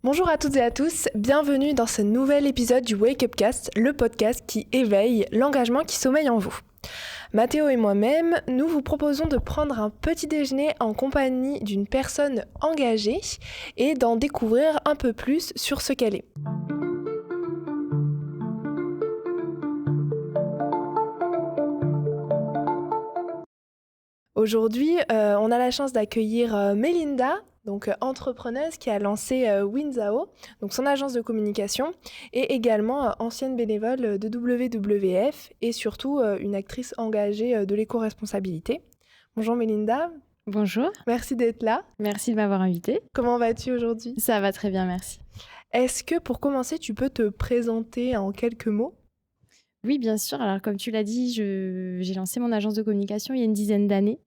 Bonjour à toutes et à tous, bienvenue dans ce nouvel épisode du Wake Up Cast, le podcast qui éveille l'engagement qui sommeille en vous. Mathéo et moi-même, nous vous proposons de prendre un petit déjeuner en compagnie d'une personne engagée et d'en découvrir un peu plus sur ce qu'elle est. Aujourd'hui, on a la chance d'accueillir Mélinda, donc entrepreneuse qui a lancé Winzao, donc son agence de communication, et également ancienne bénévole de WWF et surtout une actrice engagée de l'éco-responsabilité. Bonjour Mélinda, Bonjour, merci d'être là. merci de m'avoir invitée. Comment vas-tu aujourd'hui ? Ça va très bien, merci. Est-ce que pour commencer, tu peux te présenter en quelques mots ? Oui, bien sûr. Alors, comme tu l'as dit, j'ai lancé mon agence de communication il y a une dizaine d'années,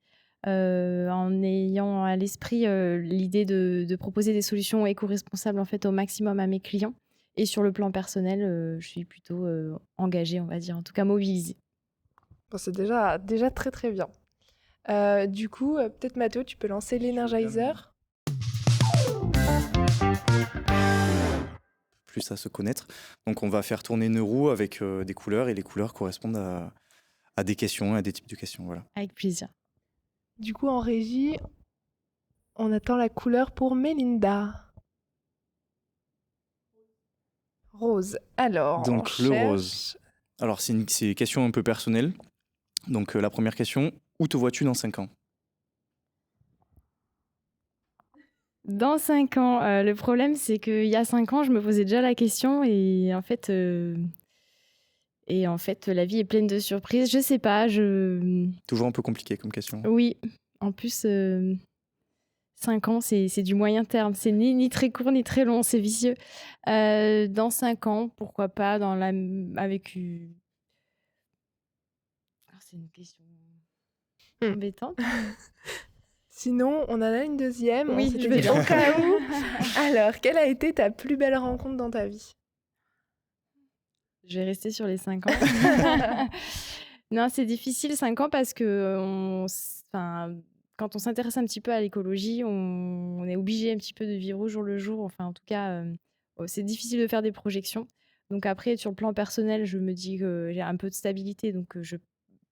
en ayant à l'esprit l'idée de proposer des solutions éco-responsables en fait, au maximum à mes clients. Et sur le plan personnel, je suis plutôt engagée, on va dire, en tout cas mobilisée. Bon, c'est déjà très très bien. Du coup, peut-être Mathéo, tu peux lancer l'Energizer. Plus à se connaître. Donc on va faire tourner une roue avec des couleurs et les couleurs correspondent à des questions, à des types de questions. Voilà. Avec plaisir. Du coup, en régie, on attend la couleur pour Mélinda. Rose. Alors, Donc on le cherche. rose. Alors c'est une question un peu personnelle. Donc la première question, où te vois-tu dans 5 ans ? Dans 5 ans, le problème, c'est qu'il y a 5 ans, je me posais déjà la question et en fait, la vie est pleine de surprises. Je sais pas, Toujours un peu compliqué comme question. oui, en plus, 5 ans, c'est du moyen terme. C'est ni très court, ni très long, c'est vicieux. Dans 5 ans, pourquoi pas avec c'est une question embêtante. Sinon, on en a une deuxième. Oui, on je s'était veux dit bien. au cas où. Alors, quelle a été ta plus belle rencontre dans ta vie ? Je vais rester sur les 5 ans. Non, c'est difficile 5 ans parce que quand on s'intéresse un petit peu à l'écologie, on est obligé un petit peu de vivre au jour le jour. Enfin, en tout cas, c'est difficile de faire des projections. Donc après, sur le plan personnel, je me dis que j'ai un peu de stabilité, donc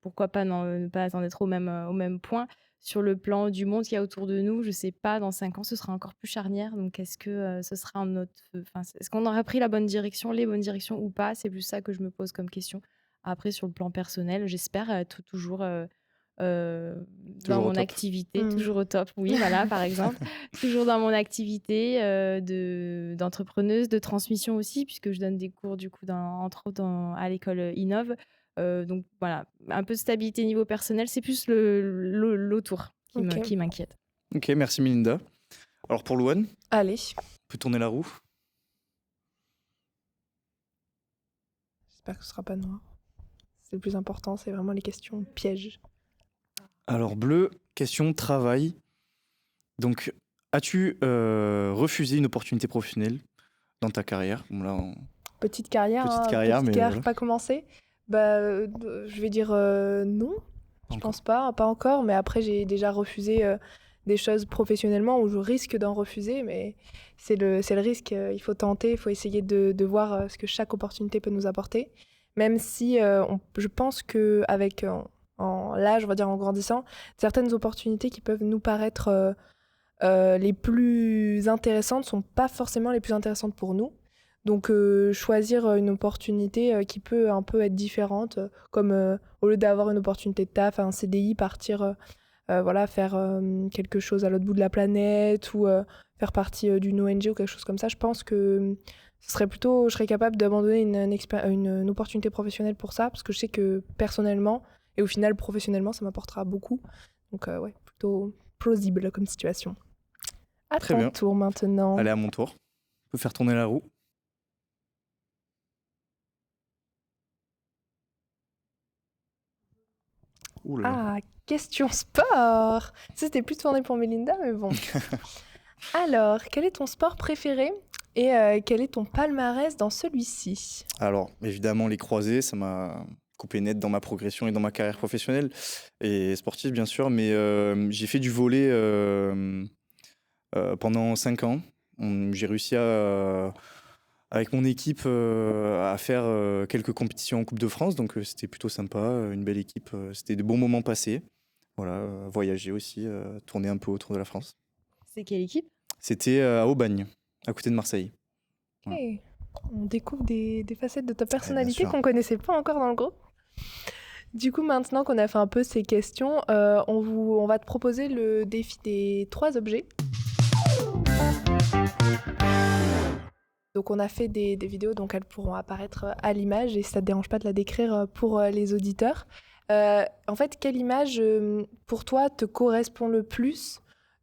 pourquoi pas ne pas en être au même point. Sur le plan du monde qu'il y a autour de nous, je sais pas, dans 5 ans, ce sera encore plus charnière. Donc est-ce que ce sera est-ce qu'on aura pris la bonne direction, les bonnes directions ou pas? C'est plus ça que je me pose comme question. Après, sur le plan personnel, j'espère être toujours dans Toujours au mon top. activité, toujours au top, oui, voilà, par exemple. Toujours dans mon activité d'entrepreneuse, de transmission aussi, puisque je donne des cours, du coup, entre autres à l'école Innov. Donc voilà, un peu de stabilité niveau personnel, c'est plus l'autour Ok. qui m'inquiète. Ok, merci Melinda. Alors pour Louane, Allez, on peut tourner la roue. j'espère que ce sera pas noir. C'est le plus important, c'est vraiment les questions pièges. Alors bleu, question travail. Donc as-tu refusé une opportunité professionnelle dans ta carrière ? Bon, là, Petite carrière, Petite hein, carrière, petite mais carrière voilà. pas commencée. Je vais dire non. Je Encore. pense pas encore, mais après j'ai déjà refusé des choses professionnellement où je risque d'en refuser, mais c'est le risque, il faut tenter, il faut essayer de voir ce que chaque opportunité peut nous apporter, même si je pense qu'avec en l'âge, on va dire en grandissant, certaines opportunités qui peuvent nous paraître les plus intéressantes sont pas forcément les plus intéressantes pour nous. Donc choisir une opportunité qui peut un peu être différente, comme au lieu d'avoir une opportunité de taf, un CDI, partir voilà, faire quelque chose à l'autre bout de la planète ou faire partie d'une ONG ou quelque chose comme ça, je pense que je serais capable d'abandonner une opportunité professionnelle pour ça, parce que je sais que personnellement, et au final professionnellement, ça m'apportera beaucoup. Donc ouais, plutôt plausible comme situation. À Très ton bien. tour maintenant. Allez, à mon tour. On peut faire tourner la roue. Ouh là là. Ah, question sport. Ça, c'était plus tourné pour Mélinda, mais bon. Alors, quel est ton sport préféré et quel est ton palmarès dans celui-ci ? Alors, évidemment, les croisés, ça m'a coupé net dans ma progression et dans ma carrière professionnelle et sportive, bien sûr. Mais j'ai fait du volley pendant 5 ans J'ai réussi avec mon équipe à faire quelques compétitions en Coupe de France, donc c'était plutôt sympa, une belle équipe, c'était de bons moments passés. Voilà, voyager aussi, tourner un peu autour de la France. C'est quelle équipe? C'était à Aubagne, à côté de Marseille. Ok. On découvre des facettes de ta personnalité sûr. qu'on connaissait pas encore dans le groupe. Du coup, maintenant qu'on a fait un peu ces questions, on va te proposer le défi des 3 objets. Donc on a fait des vidéos, donc elles pourront apparaître à l'image et si ça te dérange pas de la décrire pour les auditeurs. En fait, quelle image pour toi te correspond le plus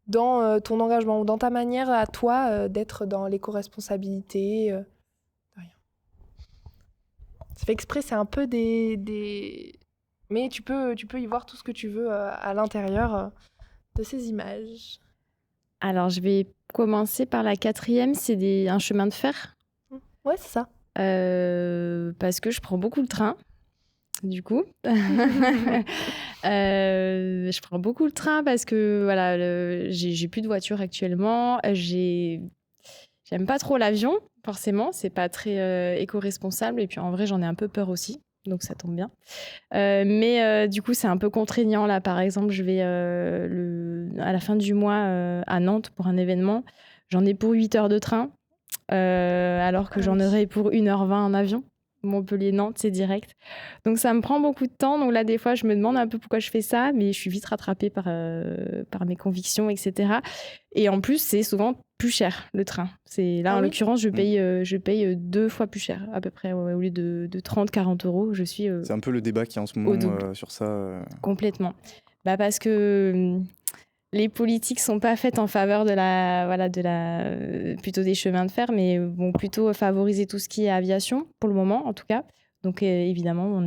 dans ton engagement ou dans ta manière à toi d'être dans l'éco-responsabilité rien. C'est fait exprès, c'est un peu mais tu peux y voir tout ce que tu veux à l'intérieur de ces images. Alors, je vais commencer par la 4e, c'est un chemin de fer. Ouais, c'est ça. Parce que je prends beaucoup le train, du coup. Je prends beaucoup le train parce que voilà, j'ai plus de voiture actuellement. J'aime pas trop l'avion, forcément. C'est pas très éco-responsable. Et puis en vrai, j'en ai un peu peur aussi. Donc ça tombe bien. Mais du coup, c'est un peu contraignant. Là, par exemple, je vais à la fin du mois à Nantes pour un événement. J'en ai pour 8 heures de train, alors que j'en aurais pour 1h20 en avion. Montpellier-Nantes, c'est direct. Donc ça me prend beaucoup de temps. Donc là, des fois, je me demande un peu pourquoi je fais ça, mais je suis vite rattrapée par mes convictions, etc. Et en plus, c'est souvent plus cher, le train. En l'occurrence, je paye 2 fois plus cher, à peu près. Au lieu de 30-40 euros, je suis C'est un peu le débat qui est en ce moment sur ça. Complètement. Parce que les politiques sont pas faites en faveur plutôt des chemins de fer, mais vont plutôt favoriser tout ce qui est aviation, pour le moment, en tout cas. Donc, évidemment,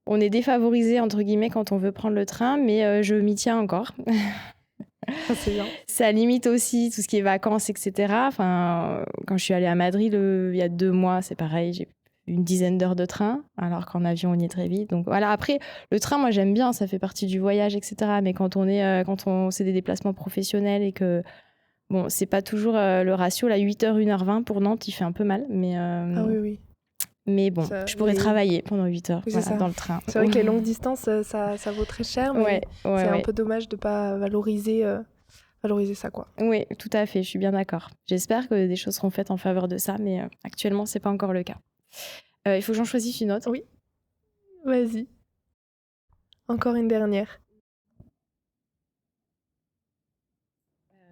on est défavorisé, entre guillemets, quand on veut prendre le train, mais je m'y tiens encore. C'est bien. Ça limite aussi tout ce qui est vacances, etc. Enfin, quand je suis allée à Madrid il y a 2 mois, c'est pareil, j'ai une dizaine d'heures de train, alors qu'en avion, on y est très vite. Donc voilà, après, le train, moi, j'aime bien, ça fait partie du voyage, etc. Mais quand c'est des déplacements professionnels et que, bon, c'est pas toujours le ratio, là, 8h, 1h20 pour Nantes, il fait un peu mal. Ah oui. Mais bon, je pourrais travailler pendant 8 heures Oui, dans le train. C'est vrai que les longues distances, ça vaut très cher, mais c'est un peu dommage de ne pas valoriser ça, quoi. Oui, tout à fait, je suis bien d'accord. J'espère que des choses seront faites en faveur de ça, mais actuellement, c'est pas encore le cas. Il faut que j'en choisisse une autre. Oui. Vas-y. Encore une dernière.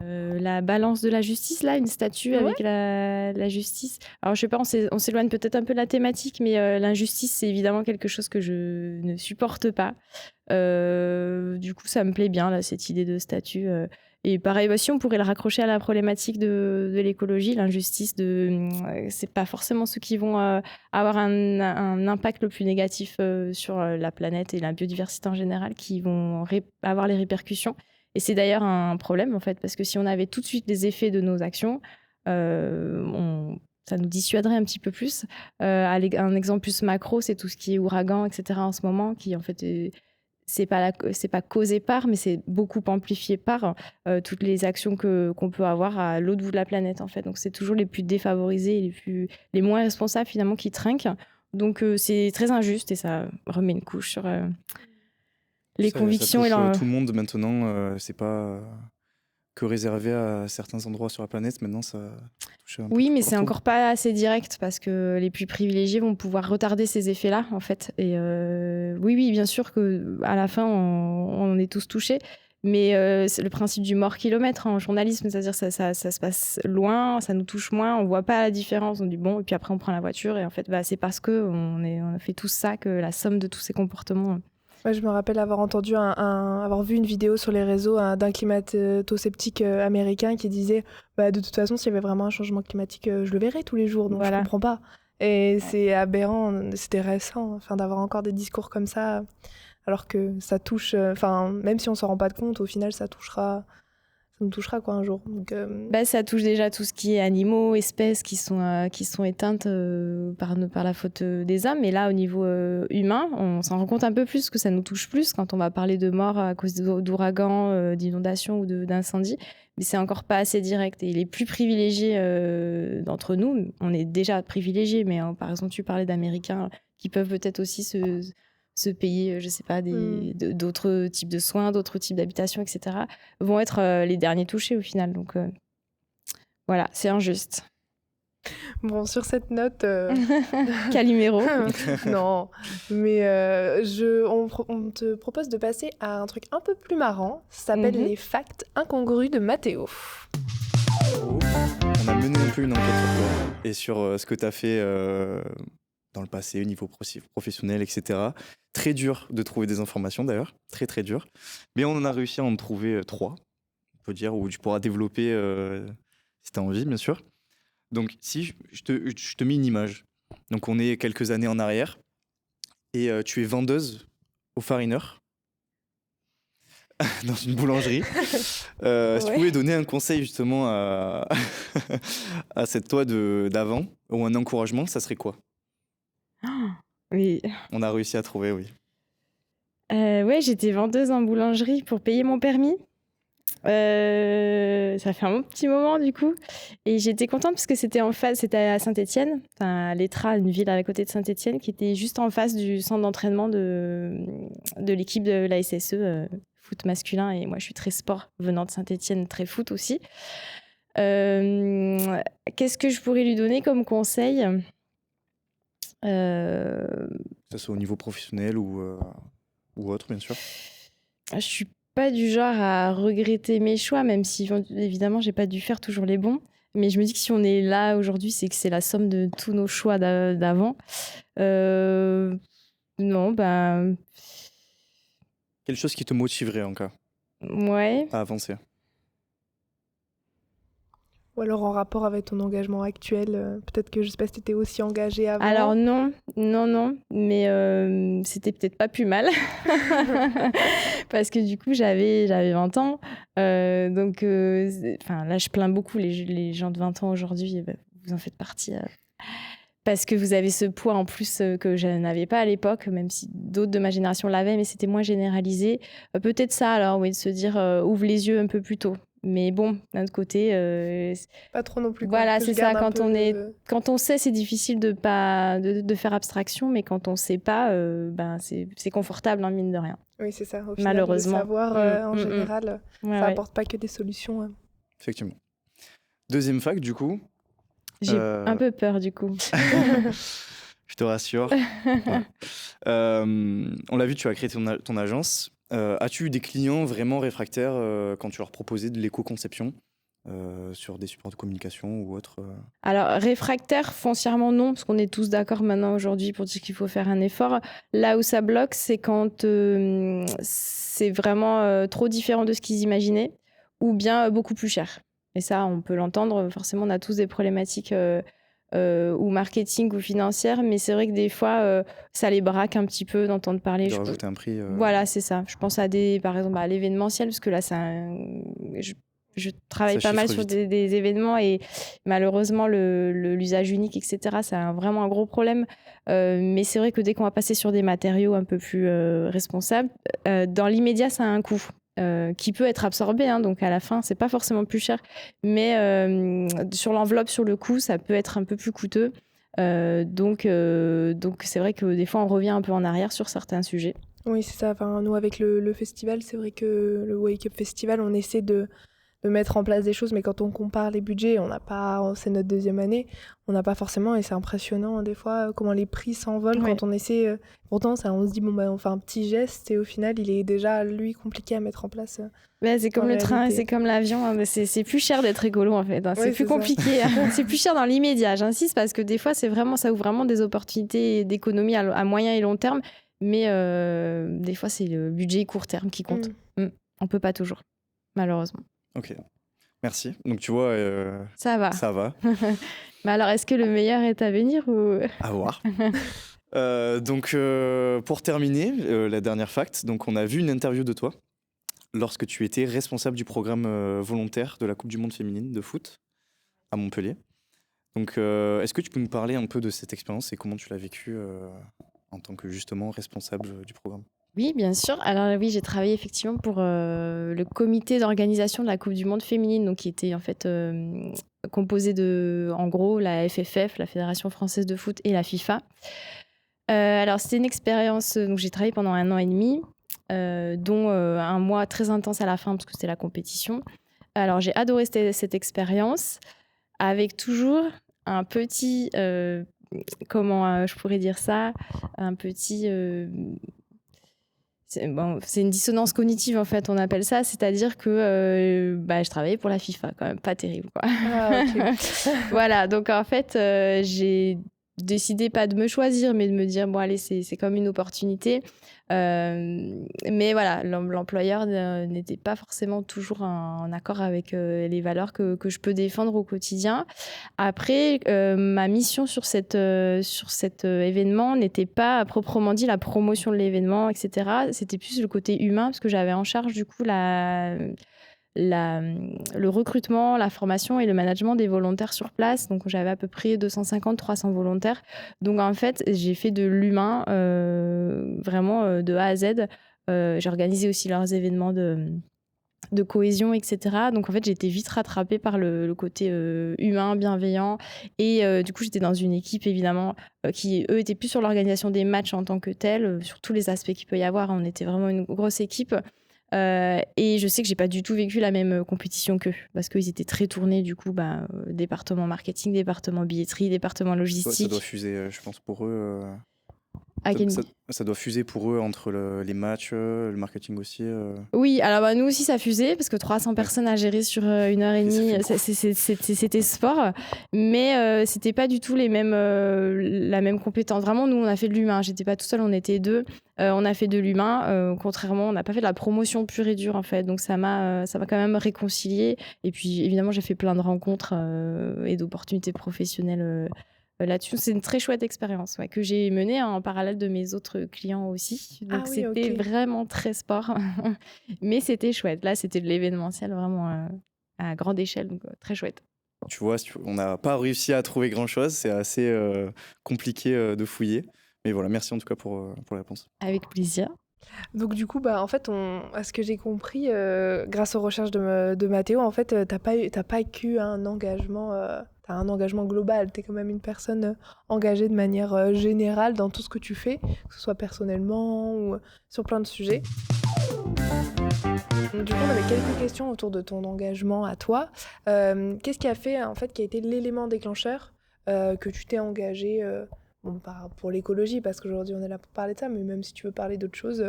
La balance de la justice, là, une statue avec la justice. Alors, je sais pas, on s'éloigne peut-être un peu de la thématique, mais l'injustice, c'est évidemment quelque chose que je ne supporte pas. Du coup, ça me plaît bien, là, cette idée de statue. Et pareil, si on pourrait le raccrocher à la problématique de l'écologie, l'injustice, c'est pas forcément ceux qui vont avoir un impact le plus négatif sur la planète et la biodiversité en général qui vont avoir les répercussions. Et c'est d'ailleurs un problème, en fait, parce que si on avait tout de suite les effets de nos actions, ça nous dissuaderait un petit peu plus. Un exemple plus macro, c'est tout ce qui est ouragan, etc. en ce moment, qui en fait c'est pas causé par, mais c'est beaucoup amplifié par toutes les actions qu'on peut avoir à l'autre bout de la planète, en fait. Donc c'est toujours les plus défavorisés, les moins responsables finalement qui trinquent. Donc c'est très injuste et ça remet une couche sur les convictions. Ça touche tout le monde maintenant, c'est pas que réservé à certains endroits sur la planète. Maintenant, ça touche un peu Oui, tout mais partout. c'est encore pas assez direct parce que les plus privilégiés vont pouvoir retarder ces effets-là, en fait. Et oui, bien sûr qu'à la fin, on est tous touchés. Mais c'est le principe du mort kilomètre en journalisme, c'est-à-dire ça se passe loin, ça nous touche moins, on voit pas la différence, on dit bon, et puis après on prend la voiture, et en fait, c'est parce qu'on a fait tout ça que la somme de tous ces comportements... Ouais, je me rappelle avoir entendu avoir vu une vidéo sur les réseaux d'un climato-sceptique américain qui disait de toute façon, s'il y avait vraiment un changement climatique, je le verrais tous les jours, donc je comprends pas. Et c'est aberrant, c'était récent, d'avoir encore des discours comme ça, alors que ça touche, même si on s'en rend pas compte, au final, ça touchera nous touchera quoi, un jour. Donc, Ça touche déjà tout ce qui est animaux, espèces qui sont éteintes par la faute des hommes. Mais là, au niveau humain, on s'en rend compte un peu plus que ça nous touche plus quand on va parler de morts à cause d'ouragans, d'inondations ou d'incendies. Mais c'est encore pas assez direct. Et les plus privilégiés d'entre nous, on est déjà privilégiés, mais par exemple, tu parlais d'Américains qui peuvent peut-être aussi se payer, je sais pas, d'autres types de soins, d'autres types d'habitations, etc., vont être les derniers touchés au final. Donc voilà, c'est injuste. Bon, sur cette note... Calimero. Non, mais on te propose de passer à un truc un peu plus marrant. Ça s'appelle les facts incongrus de Mathéo. On a mené un peu une enquête sur toi et sur ce que tu as fait dans le passé, au niveau professionnel, etc. Très dur de trouver des informations d'ailleurs, très très dur. Mais on en a réussi à en trouver 3, on peut dire, où tu pourras développer si tu as envie, bien sûr. Donc, si je te mets une image. Donc, on est quelques années en arrière et tu es vendeuse au farineur dans une boulangerie. Si tu pouvais donner un conseil justement à cette toi d'avant ou un encouragement, ça serait quoi? Oui. On a réussi à trouver, oui. Ouais, j'étais vendeuse en boulangerie pour payer mon permis. Ça fait un bon petit moment du coup, et j'étais contente parce que c'était à Saint-Étienne, à l'Étra, une ville à côté de Saint-Étienne, qui était juste en face du centre d'entraînement de l'équipe de la SSE, foot masculin, et moi je suis très sport venant de Saint-Étienne, très foot aussi. Qu'est-ce que je pourrais lui donner comme conseil? Que ce soit au niveau professionnel ou autre, bien sûr. Je suis pas du genre à regretter mes choix, même si évidemment j'ai pas dû faire toujours les bons. Mais je me dis que si on est là aujourd'hui, c'est que c'est la somme de tous nos choix d'avant. Non, Quelque chose qui te motiverait en cas ouais. à avancer? Ou alors en rapport avec ton engagement actuel, peut-être que je sais pas si tu étais aussi engagée avant. Alors non, mais c'était peut-être pas plus mal. Parce que du coup, j'avais 20 ans. Donc là, je plains beaucoup les gens de 20 ans aujourd'hui. Vous en faites partie. Parce que vous avez ce poids en plus que je n'avais pas à l'époque, même si d'autres de ma génération l'avaient, mais c'était moins généralisé. Peut-être ça, alors, oui, de se dire ouvre les yeux un peu plus tôt. Mais bon, d'un autre côté... pas trop non plus. Quoi. Voilà, Que c'est je ça. garde Quand on sait, c'est difficile de faire abstraction, mais quand on sait pas, c'est confortable, hein, mine de rien. Oui, c'est ça. Au final, Malheureusement. Le savoir, en général, Ouais, ça apporte pas que des solutions. Effectivement. Deuxième fact, du coup. J'ai un peu peur, du coup. Je te rassure. Ouais. On l'a vu, tu as créé ton agence. As-tu eu des clients vraiment réfractaires quand tu leur proposais de l'éco-conception sur des supports de communication ou autre Alors, réfractaires, foncièrement non, parce qu'on est tous d'accord maintenant aujourd'hui pour dire qu'il faut faire un effort. Là où ça bloque, c'est quand c'est vraiment trop différent de ce qu'ils imaginaient, ou bien beaucoup plus cher. Et ça, on peut l'entendre. Forcément, on a tous des problématiques ou marketing ou financières, mais c'est vrai que des fois, ça les braque un petit peu d'entendre parler. de rajouter un prix Voilà, c'est ça. Je pense par exemple, à l'événementiel, parce que là, je travaille pas mal sur des événements, et malheureusement, l'usage unique, etc., c'est vraiment un gros problème. Mais c'est vrai que dès qu'on va passer sur des matériaux un peu plus responsables, dans l'immédiat, ça a un coût. Qui peut être absorbé, hein, donc à la fin, c'est pas forcément plus cher, mais sur l'enveloppe, sur le coût, ça peut être un peu plus coûteux. Donc c'est vrai que des fois, on revient un peu en arrière sur certains sujets. Oui, c'est ça. Enfin, nous, avec le festival, c'est vrai que le Wake Up Festival, on essaie de mettre en place des choses, mais quand on compare les budgets, c'est notre deuxième année, on n'a pas forcément, et c'est impressionnant des fois comment les prix s'envolent quand on essaie. Pourtant, on se dit, on fait un petit geste, et au final, il est déjà, lui, compliqué à mettre en place. C'est comme le train, c'est comme l'avion, hein, c'est plus cher d'être écolo en fait, hein, c'est plus compliqué, c'est plus cher dans l'immédiat, j'insiste, parce que des fois, ça ouvre vraiment des opportunités d'économie à moyen et long terme, mais des fois, c'est le budget court terme qui compte. On peut pas toujours, malheureusement. Ok, merci. Donc tu vois, ça va. Mais alors, est-ce que le meilleur est à venir ou... À voir. Donc pour terminer, la dernière fact, donc on a vu une interview de toi lorsque tu étais responsable du programme volontaire de la Coupe du Monde féminine de foot à Montpellier. Donc, est-ce que tu peux nous parler un peu de cette expérience et comment tu l'as vécue en tant que justement responsable du programme? Oui, bien sûr. Alors oui, j'ai travaillé effectivement pour le comité d'organisation de la Coupe du Monde féminine, donc qui était en fait composé de, en gros, la FFF, la Fédération française de foot, et la FIFA. Alors c'était une expérience, donc j'ai travaillé pendant 1 an et demi, dont un mois très intense à la fin parce que c'était la compétition. Alors j'ai adoré cette expérience, avec toujours un petit, comment je pourrais dire ça, un petit... c'est une dissonance cognitive en fait, on appelle ça, c'est-à-dire que je travaillais pour la FIFA quand même, pas terrible quoi. Ah, ok. Voilà, donc en fait j'ai décidé pas de me choisir mais de me dire bon allez c'est comme une opportunité. Mais voilà, l'employeur n'était pas forcément toujours en accord avec les valeurs que je peux défendre au quotidien. Après, ma mission sur cet événement n'était pas à proprement dit la promotion de l'événement, etc. C'était plus le côté humain, parce que j'avais en charge du coup le recrutement, la formation et le management des volontaires sur place. Donc j'avais à peu près 250-300 volontaires. Donc en fait, j'ai fait de l'humain vraiment de A à Z. J'ai organisé aussi leurs événements de cohésion, etc. Donc en fait, j'ai été vite rattrapée par le côté humain, bienveillant. Et du coup, j'étais dans une équipe, évidemment, qui, eux, étaient plus sur l'organisation des matchs en tant que tels, sur tous les aspects qu'il peut y avoir. On était vraiment une grosse équipe. Et je sais que j'ai pas du tout vécu la même compétition qu'eux, parce qu'ils étaient très tournés, du coup, département marketing, département billetterie, département Ça logistique. doit fuser, je pense, pour eux. À quel- Ça doit fuser pour eux entre les matchs, le marketing aussi. Oui, alors nous aussi ça fusait parce que 300 personnes à gérer sur 1 heure et Et ça demie, fait beaucoup. c'était sport, mais c'était pas du tout la même compétence. Vraiment, nous on a fait de l'humain. J'étais pas tout seul, on était deux. On a fait de l'humain. Contrairement, on n'a pas fait de la promotion pure et dure en fait. Donc ça m'a quand même réconciliée. Et puis évidemment, j'ai fait plein de rencontres et d'opportunités professionnelles. Là-dessus, c'est une très chouette expérience que j'ai menée en parallèle de mes autres clients aussi. Donc, Ah oui, c'était ok. vraiment très sport. Mais c'était chouette. Là, c'était de l'événementiel vraiment à grande échelle. Donc, très chouette. Tu vois, on n'a pas réussi à trouver grand-chose. C'est assez compliqué de fouiller. Mais voilà, merci en tout cas pour la réponse. Avec plaisir. Donc du coup, en fait, à ce que j'ai compris, grâce aux recherches de Mathéo, en fait, t'as pas que un engagement, t'as un engagement global. T'es quand même une personne engagée de manière générale dans tout ce que tu fais, que ce soit personnellement ou sur plein de sujets. Du coup, on avait quelques questions autour de ton engagement à toi. Qu'est-ce qui a fait, en fait, qui a été l'élément déclencheur que tu t'es engagé pas pour l'écologie, parce qu'aujourd'hui on est là pour parler de ça, mais même si tu veux parler d'autres choses,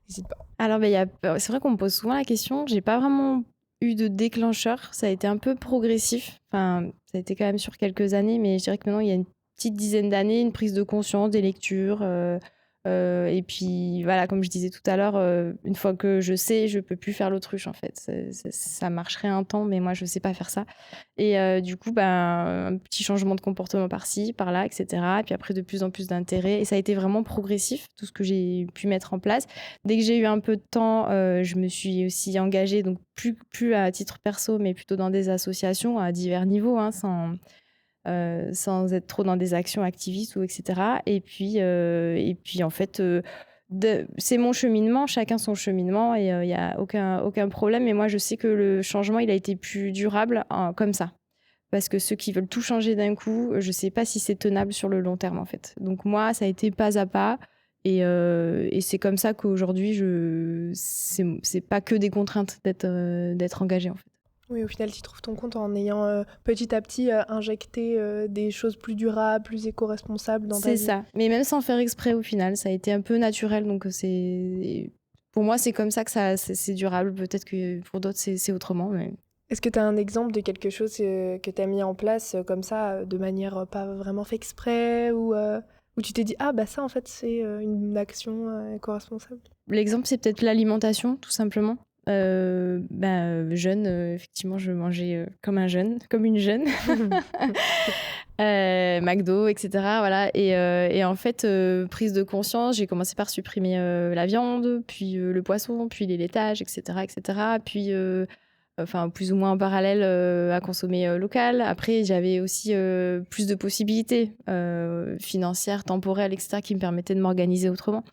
n'hésite pas. Alors, c'est vrai qu'on me pose souvent la question. J'ai pas vraiment eu de déclencheur. Ça a été un peu progressif. Enfin, ça a été quand même sur quelques années, mais je dirais que maintenant, il y a une petite dizaine d'années, une prise de conscience, des lectures. Et puis, voilà, comme je disais tout à l'heure, une fois que je sais, je peux plus faire l'autruche, en fait. Ça marcherait un temps, mais moi, je sais pas faire ça. Et du coup, un petit changement de comportement par-ci, par-là, etc. Et puis après, de plus en plus d'intérêt. Et ça a été vraiment progressif, tout ce que j'ai pu mettre en place. Dès que j'ai eu un peu de temps, je me suis aussi engagée, donc plus à titre perso, mais plutôt dans des associations à divers niveaux, hein, sans être trop dans des actions activistes ou etc. Et puis en fait, c'est mon cheminement, chacun son cheminement, et il n'y a aucun problème. Et moi, je sais que le changement, il a été plus durable comme ça. Parce que ceux qui veulent tout changer d'un coup, je ne sais pas si c'est tenable sur le long terme, en fait. Donc moi, ça a été pas à pas. Et c'est comme ça qu'aujourd'hui, c'est pas que des contraintes d'être engagée, en fait. Oui, au final, tu trouves ton compte en ayant petit à petit injecté des choses plus durables, plus éco-responsables dans ta vie. C'est ça. Mais même sans faire exprès, au final, ça a été un peu naturel. Donc, pour moi, c'est comme ça que c'est durable. Peut-être que pour d'autres, c'est autrement. Mais... Est-ce que tu as un exemple de quelque chose que tu as mis en place comme ça, de manière pas vraiment fait exprès, ou où tu t'es dit, ah bah ça, en fait, c'est une action éco-responsable? L'exemple, c'est peut-être l'alimentation, tout simplement. Jeune, effectivement, je mangeais comme un jeune, comme une jeune. McDo, etc. Voilà. Et en fait, prise de conscience, j'ai commencé par supprimer la viande, puis le poisson, puis les laitages, etc. etc. Puis, plus ou moins en parallèle, à consommer local. Après, j'avais aussi plus de possibilités financières, temporelles, etc., qui me permettaient de m'organiser autrement.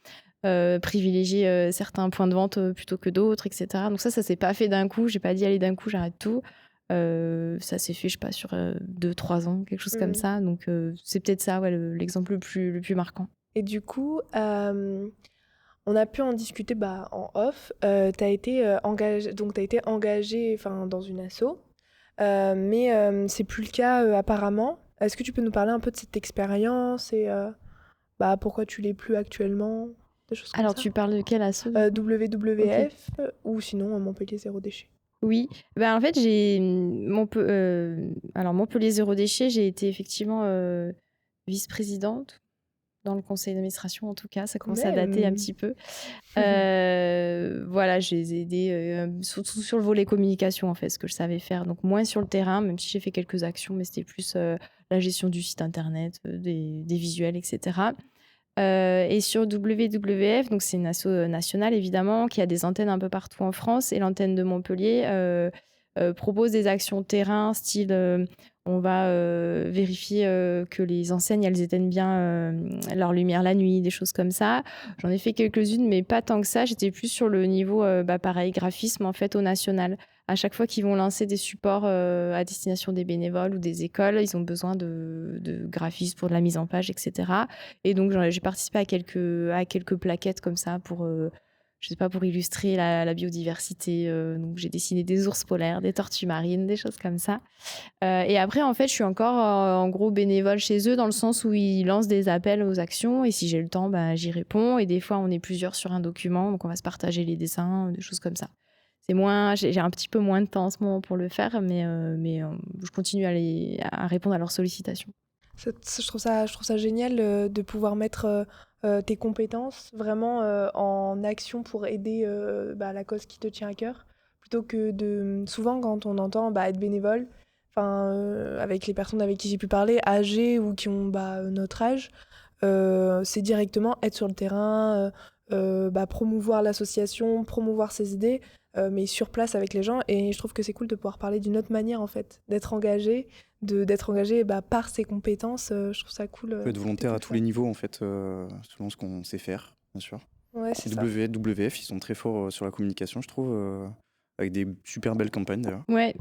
Privilégier certains points de vente plutôt que d'autres, etc. Donc ça s'est pas fait d'un coup. J'ai pas dit allez d'un coup j'arrête tout. Ça s'est fait, je sais pas, sur 2-3 ans, quelque chose comme ça. Donc c'est peut-être ça, ouais, l'exemple le plus marquant. Et du coup, on a pu en discuter en off. Tu as été engagée dans une asso, mais c'est plus le cas apparemment. Est-ce que tu peux nous parler un peu de cette expérience et pourquoi tu l'es plus actuellement, des choses comme Alors ça? tu parles de quel asso? WWF ou sinon Montpellier Zéro Déchet. Oui, en fait, Montpellier Zéro Déchet, j'ai été effectivement vice-présidente dans le conseil d'administration, en tout cas. Ça commence à dater un petit peu. Voilà, je les ai aidés, surtout sur le volet communication, en fait, ce que je savais faire. Donc, moins sur le terrain, même si j'ai fait quelques actions, mais c'était plus la gestion du site internet, des visuels, etc. Et sur WWF, donc c'est une asso nationale évidemment, qui a des antennes un peu partout en France. Et l'antenne de Montpellier propose des actions terrain, style on va vérifier que les enseignes elles éteignent bien leur lumière la nuit, des choses comme ça. J'en ai fait quelques-unes, mais pas tant que ça. J'étais plus sur le niveau, pareil, graphisme en fait au national. À chaque fois qu'ils vont lancer des supports à destination des bénévoles ou des écoles, ils ont besoin de graphistes pour de la mise en page, etc. Et donc, j'ai participé à quelques plaquettes comme ça pour, je sais pas, pour illustrer la biodiversité. Donc, j'ai dessiné des ours polaires, des tortues marines, des choses comme ça. Et après, en fait, je suis encore en gros bénévole chez eux dans le sens où ils lancent des appels aux actions. Et si j'ai le temps, j'y réponds. Et des fois, on est plusieurs sur un document. Donc, on va se partager les dessins, des choses comme ça. C'est moins, j'ai un petit peu moins de temps en ce moment pour le faire, mais je continue à répondre à leurs sollicitations. Je trouve ça génial de pouvoir mettre tes compétences vraiment en action pour aider la cause qui te tient à cœur, plutôt que souvent quand on entend être bénévole, avec les personnes avec qui j'ai pu parler, âgées ou qui ont notre âge, c'est directement être sur le terrain, promouvoir l'association, promouvoir ses idées, mais sur place avec les gens. Et je trouve que c'est cool de pouvoir parler d'une autre manière, en fait, d'être engagé par ses compétences. Je trouve ça cool. On peut être volontaire à tous les niveaux, en fait, selon ce qu'on sait faire, bien sûr. Ouais, c'est ça. WWF, ils sont très forts sur la communication, je trouve, avec des super belles campagnes, d'ailleurs. Ouais,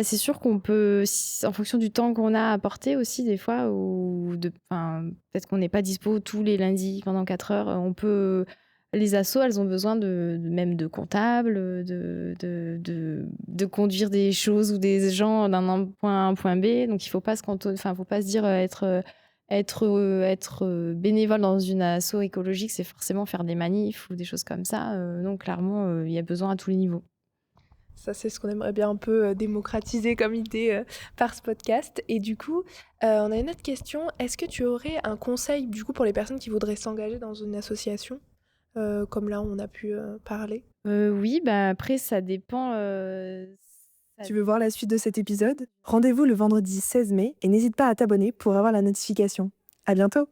c'est sûr qu'on peut, en fonction du temps qu'on a à apporter aussi, des fois, peut-être qu'on n'est pas dispo tous les lundis pendant 4 heures, on peut... Les assos, elles ont besoin même de comptables, de conduire des choses ou des gens d'un point A à un point B. Donc, il ne faut pas faut pas se dire être bénévole dans une asso écologique, c'est forcément faire des manifs ou des choses comme ça. Donc, clairement, il y a besoin à tous les niveaux. Ça, c'est ce qu'on aimerait bien un peu démocratiser comme idée par ce podcast. Et du coup, on a une autre question. Est-ce que tu aurais un conseil, du coup, pour les personnes qui voudraient s'engager dans une association, comme là, on a pu parler? Oui, après, ça dépend. Tu veux voir la suite de cet épisode? Rendez-vous le vendredi 16 mai et n'hésite pas à t'abonner pour avoir la notification. À bientôt!